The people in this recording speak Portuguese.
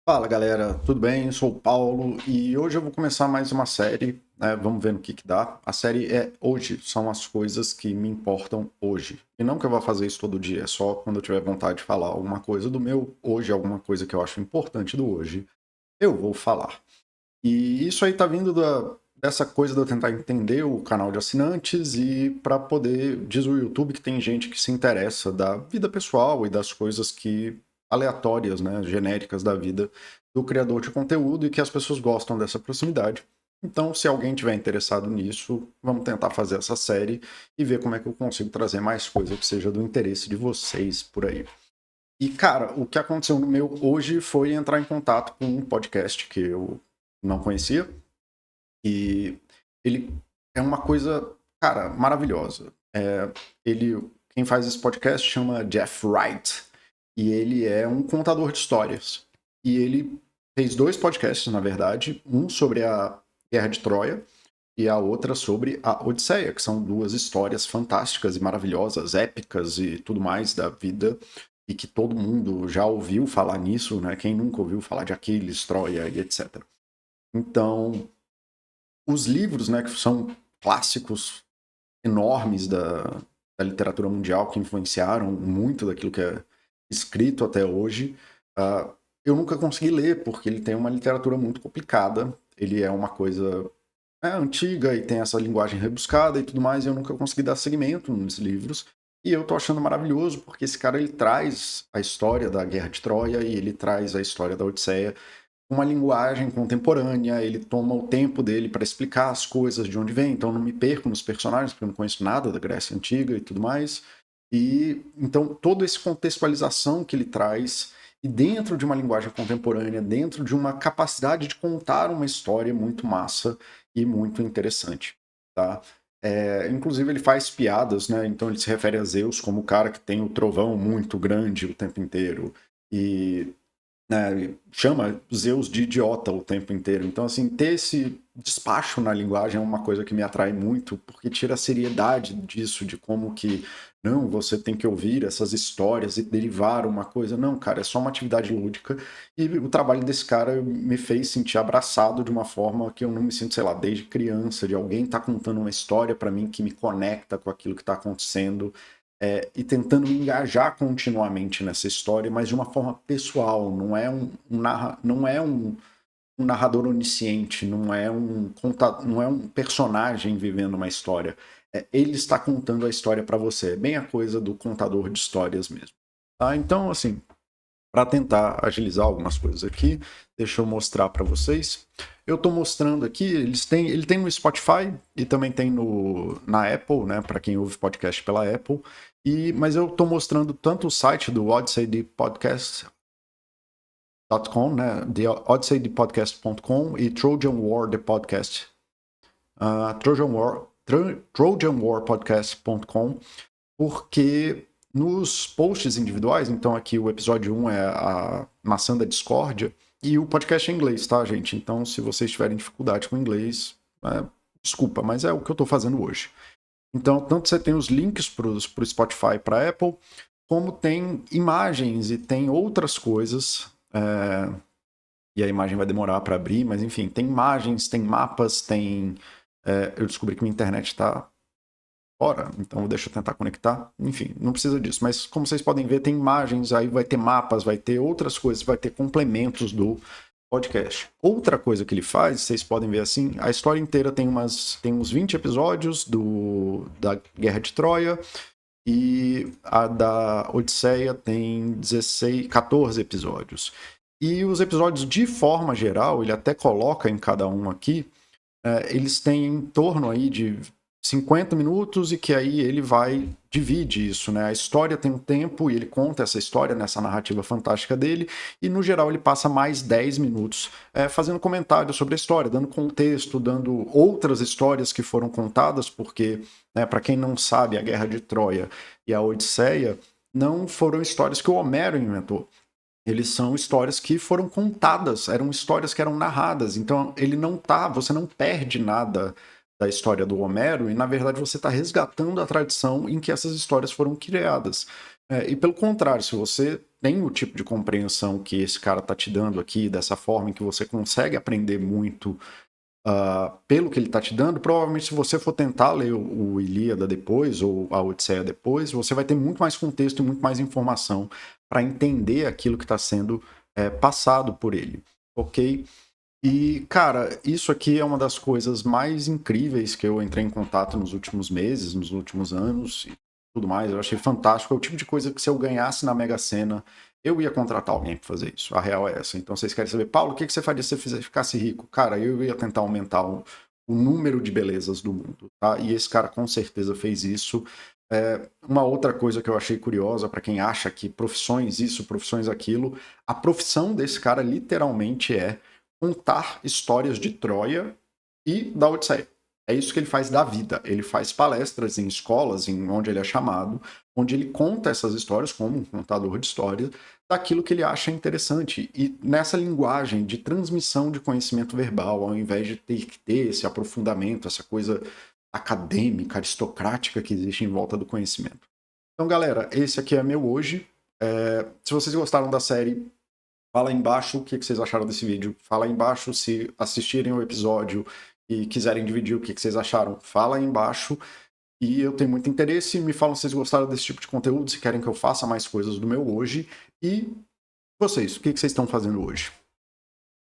Fala galera, tudo bem? Eu sou o Paulo e hoje eu vou começar mais uma série, né? Vamos ver no que dá. A série é Hoje, são as coisas que me importam hoje. E não que eu vá fazer isso todo dia, é só quando eu tiver vontade de falar alguma coisa do meu hoje, alguma coisa que eu acho importante do hoje, eu vou falar. E isso aí tá vindo dessa coisa de eu tentar entender o canal de assinantes e para poder, diz o YouTube que tem gente que se interessa da vida pessoal e das coisas que aleatórias, né, genéricas da vida do criador de conteúdo e que as pessoas gostam dessa proximidade. Então, se alguém tiver interessado nisso, vamos tentar fazer essa série e ver como é que eu consigo trazer mais coisa que seja do interesse de vocês por aí. E, cara, o que aconteceu no meu hoje foi entrar em contato com um podcast que eu não conhecia. E ele é uma coisa, cara, maravilhosa. Quem faz esse podcast chama Jeff Wright. E ele é um contador de histórias. E ele fez dois podcasts, na verdade. Um sobre a Guerra de Troia e a outra sobre a Odisseia, que são duas histórias fantásticas e maravilhosas, épicas e tudo mais da vida, e que todo mundo já ouviu falar nisso, né? Quem nunca ouviu falar de Aquiles, Troia e etc. Então, os livros, né, que são clássicos enormes da literatura mundial, que influenciaram muito daquilo que é escrito até hoje, eu nunca consegui ler, porque ele tem uma literatura muito complicada, ele é uma coisa antiga e tem essa linguagem rebuscada e tudo mais, e eu nunca consegui dar seguimento nos livros. E eu tô achando maravilhoso, porque esse cara ele traz a história da Guerra de Troia e ele traz a história da Odisseia, uma linguagem contemporânea, ele toma o tempo dele para explicar as coisas de onde vem, então eu não me perco nos personagens, porque eu não conheço nada da Grécia Antiga e tudo mais. E então toda essa contextualização que ele traz, e dentro de uma linguagem contemporânea, dentro de uma capacidade de contar uma história muito massa e muito interessante, tá? Inclusive ele faz piadas, né? Então ele se refere a Zeus como o cara que tem o trovão muito grande o tempo inteiro. E né, chama Zeus de idiota o tempo inteiro. Então, assim, ter esse despacho na linguagem é uma coisa que me atrai muito, porque tira a seriedade disso, de como que, não, você tem que ouvir essas histórias e derivar uma coisa. Não, cara, é só uma atividade lúdica. E o trabalho desse cara me fez sentir abraçado de uma forma que eu não me sinto, sei lá, desde criança, de alguém tá contando uma história para mim que me conecta com aquilo que tá acontecendo e tentando me engajar continuamente nessa história, mas de uma forma pessoal, não é um narrador onisciente, não é um personagem vivendo uma história. Ele está contando a história para você, é bem a coisa do contador de histórias mesmo. Tá? Então, assim, para tentar agilizar algumas coisas aqui, deixa eu mostrar para vocês. Eu estou mostrando aqui, ele tem no Spotify e também tem na Apple, né, para quem ouve podcast pela Apple. Mas eu estou mostrando tanto o site do Odyssey de Podcast.com, né, de odysseypodcast.com e Trojan War the Podcast, trojanwarpodcast.com, porque nos posts individuais, então aqui o episódio 1 é a maçã da discórdia, e o podcast é em inglês, tá, gente? Então, se vocês tiverem dificuldade com inglês, desculpa, mas é o que eu estou fazendo hoje. Então, tanto você tem os links para o Spotify, para Apple, como tem imagens e tem outras coisas. E a imagem vai demorar para abrir, mas enfim, tem imagens, tem mapas, tem. Eu descobri que minha internet está fora, então deixa eu tentar conectar. Enfim, não precisa disso, mas como vocês podem ver, tem imagens, aí vai ter mapas, vai ter outras coisas, vai ter complementos do podcast. Outra coisa que ele faz, vocês podem ver assim, a história inteira tem uns 20 episódios da Guerra de Troia, e a da Odisseia tem 16, 14 episódios. E os episódios, de forma geral, ele até coloca em cada um aqui, eles têm em torno aí de 50 minutos e que aí ele divide isso, né? A história tem um tempo e ele conta essa história nessa narrativa fantástica dele e, no geral, ele passa mais 10 minutos fazendo comentários sobre a história, dando contexto, dando outras histórias que foram contadas, porque, né, para quem não sabe, a Guerra de Troia e a Odisseia não foram histórias que o Homero inventou. Eles são histórias que foram contadas, eram histórias que eram narradas. Então, você não perde nada da história do Homero, e na verdade você está resgatando a tradição em que essas histórias foram criadas. E pelo contrário, se você tem o tipo de compreensão que esse cara tá te dando aqui, dessa forma em que você consegue aprender muito pelo que ele está te dando, provavelmente se você for tentar ler o Ilíada depois, ou a Odisseia depois, você vai ter muito mais contexto e muito mais informação para entender aquilo que está sendo passado por ele, ok? E, cara, isso aqui é uma das coisas mais incríveis que eu entrei em contato nos últimos meses, nos últimos anos e tudo mais. Eu achei fantástico. É o tipo de coisa que se eu ganhasse na Mega Sena, eu ia contratar alguém para fazer isso. A real é essa. Então, vocês querem saber, Paulo, o que você faria se você ficasse rico? Cara, eu ia tentar aumentar o número de belezas do mundo, tá? E esse cara com certeza fez isso. Uma outra coisa que eu achei curiosa para quem acha que profissões isso, profissões aquilo, a profissão desse cara literalmente é contar histórias de Troia e da Odisseia. É isso que ele faz da vida. Ele faz palestras em escolas, em onde ele é chamado, onde ele conta essas histórias como um contador de histórias, daquilo que ele acha interessante. E nessa linguagem de transmissão de conhecimento verbal, ao invés de ter que ter esse aprofundamento, essa coisa acadêmica, aristocrática que existe em volta do conhecimento. Então, galera, esse aqui é meu hoje. Se vocês gostaram da série, fala aí embaixo o que vocês acharam desse vídeo. Fala aí embaixo se assistirem o episódio e quiserem dividir o que vocês acharam. Fala aí embaixo. E eu tenho muito interesse. Me falam se vocês gostaram desse tipo de conteúdo, se querem que eu faça mais coisas do meu hoje. E vocês, o que vocês estão fazendo hoje?